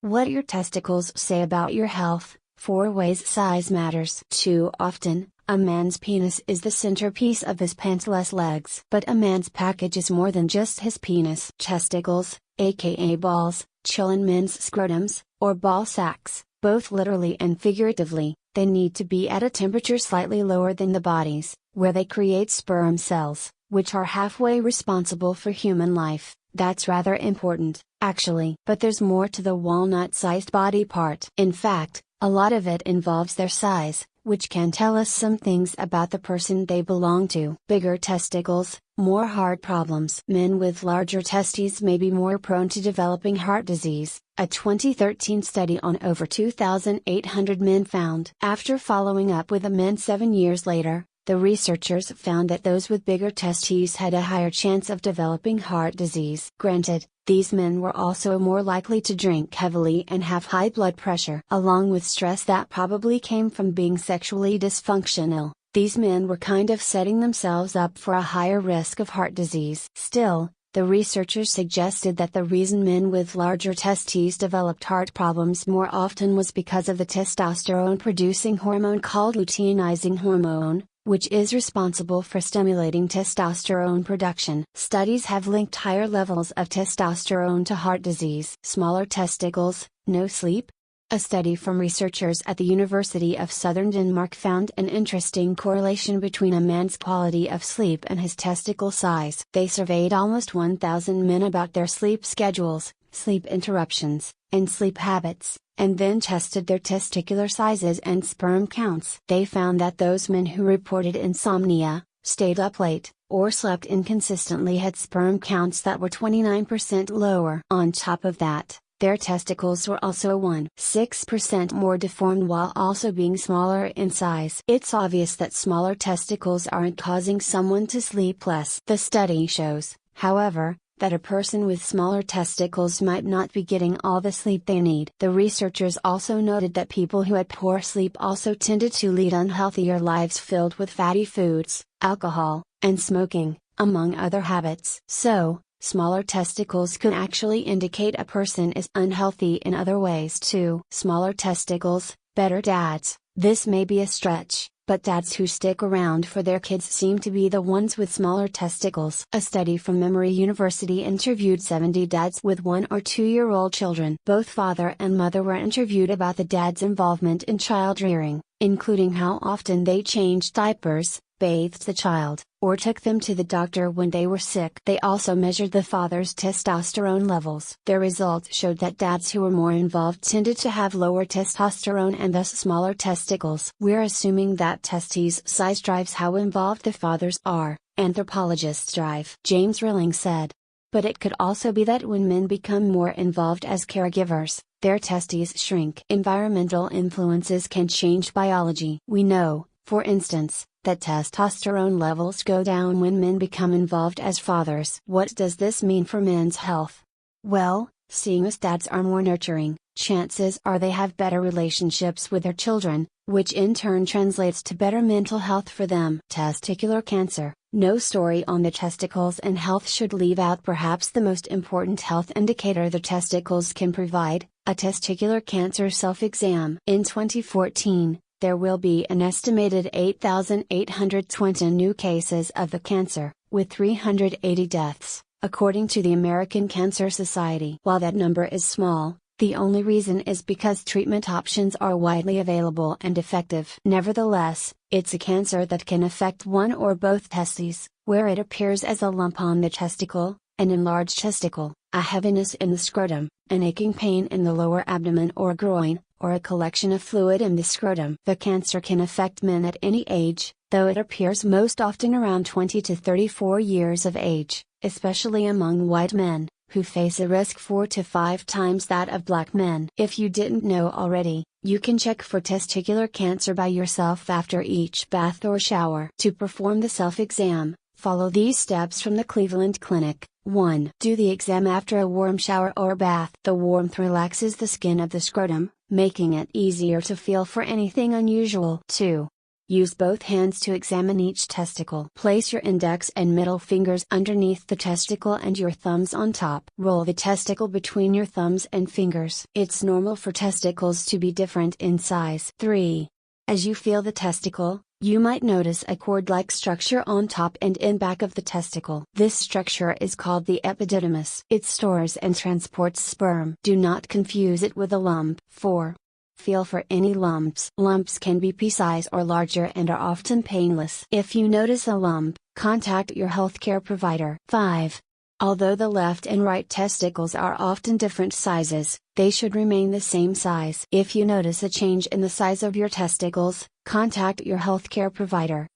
What your testicles say about your health. 4 ways size matters. Too often, a man's penis is the centerpiece of his pantless legs. But a man's package is more than just his penis. Testicles, aka balls, chill in men's scrotums, or ball sacks, both literally and figuratively. They need to be at a temperature slightly lower than the body's, where they create sperm cells, which are halfway responsible for human life. That's rather important, actually. But there's more to the walnut-sized body part. In fact, a lot of it involves their size, which can tell us some things about the person they belong to. Bigger testicles, more heart problems. Men with larger testes may be more prone to developing heart disease, a 2013 study on over 2,800 men found. After following up with the men 7 years later, the researchers found that those with bigger testes had a higher chance of developing heart disease. Granted, these men were also more likely to drink heavily and have high blood pressure. Along with stress that probably came from being sexually dysfunctional, these men were kind of setting themselves up for a higher risk of heart disease. Still, the researchers suggested that the reason men with larger testes developed heart problems more often was because of the testosterone-producing hormone called luteinizing hormone, which is responsible for stimulating testosterone production. Studies have linked higher levels of testosterone to heart disease. Smaller testicles, no sleep? A study from researchers at the University of Southern Denmark found an interesting correlation between a man's quality of sleep and his testicle size. They surveyed almost 1,000 men about their sleep schedules, sleep interruptions, and sleep habits, and then tested their testicular sizes and sperm counts. They found that those men who reported insomnia, stayed up late, or slept inconsistently had sperm counts that were 29% lower. On top of that, their testicles were also 1.6% more deformed while also being smaller in size. It's obvious that smaller testicles aren't causing someone to sleep less. The study shows, however, that a person with smaller testicles might not be getting all the sleep they need. The researchers also noted that people who had poor sleep also tended to lead unhealthier lives filled with fatty foods, alcohol, and smoking, among other habits. So, smaller testicles can actually indicate a person is unhealthy in other ways too. Smaller testicles, better dads. This may be a stretch, but dads who stick around for their kids seem to be the ones with smaller testicles. A study from Emory University interviewed 70 dads with 1 or 2-year-old children. Both father and mother were interviewed about the dad's involvement in child rearing, including how often they changed diapers, bathed the child, or took them to the doctor when they were sick. They also measured the father's testosterone levels. Their results showed that dads who were more involved tended to have lower testosterone and thus smaller testicles. We're assuming that testes size drives how involved the fathers are, anthropologists drive. James Rilling said. But it could also be that when men become more involved as caregivers, their testes shrink. Environmental influences can change biology. We know, for instance, that testosterone levels go down when men become involved as fathers. What does this mean for men's health? Well, seeing as dads are more nurturing, chances are they have better relationships with their children, which in turn translates to better mental health for them. Testicular cancer. No story on the testicles and health should leave out perhaps the most important health indicator the testicles can provide, a testicular cancer self-exam. In 2014, there will be an estimated 8,820 new cases of the cancer, with 380 deaths, according to the American Cancer Society. While that number is small, the only reason is because treatment options are widely available and effective. Nevertheless, it's a cancer that can affect one or both testes, where it appears as a lump on the testicle, an enlarged testicle, a heaviness in the scrotum, an aching pain in the lower abdomen or groin, or a collection of fluid in the scrotum. The cancer can affect men at any age, though it appears most often around 20 to 34 years of age, especially among white men, who face a risk 4 to 5 times that of black men. If you didn't know already, you can check for testicular cancer by yourself after each bath or shower. To perform the self-exam, follow these steps from the Cleveland Clinic. 1. Do the exam after a warm shower or bath. The warmth relaxes the skin of the scrotum, making it easier to feel for anything unusual. 2. Use both hands to examine each testicle. Place your index and middle fingers underneath the testicle and your thumbs on top. Roll the testicle between your thumbs and fingers. It's normal for testicles to be different in size. 3. As you feel the testicle, you might notice a cord-like structure on top and in back of the testicle. This structure is called the epididymis. It stores and transports sperm. Do not confuse it with a lump. 4. Feel for any lumps. Lumps can be pea-size or larger and are often painless. If you notice a lump, contact your healthcare provider. 5. Although the left and right testicles are often different sizes, they should remain the same size. If you notice a change in the size of your testicles, contact your healthcare provider.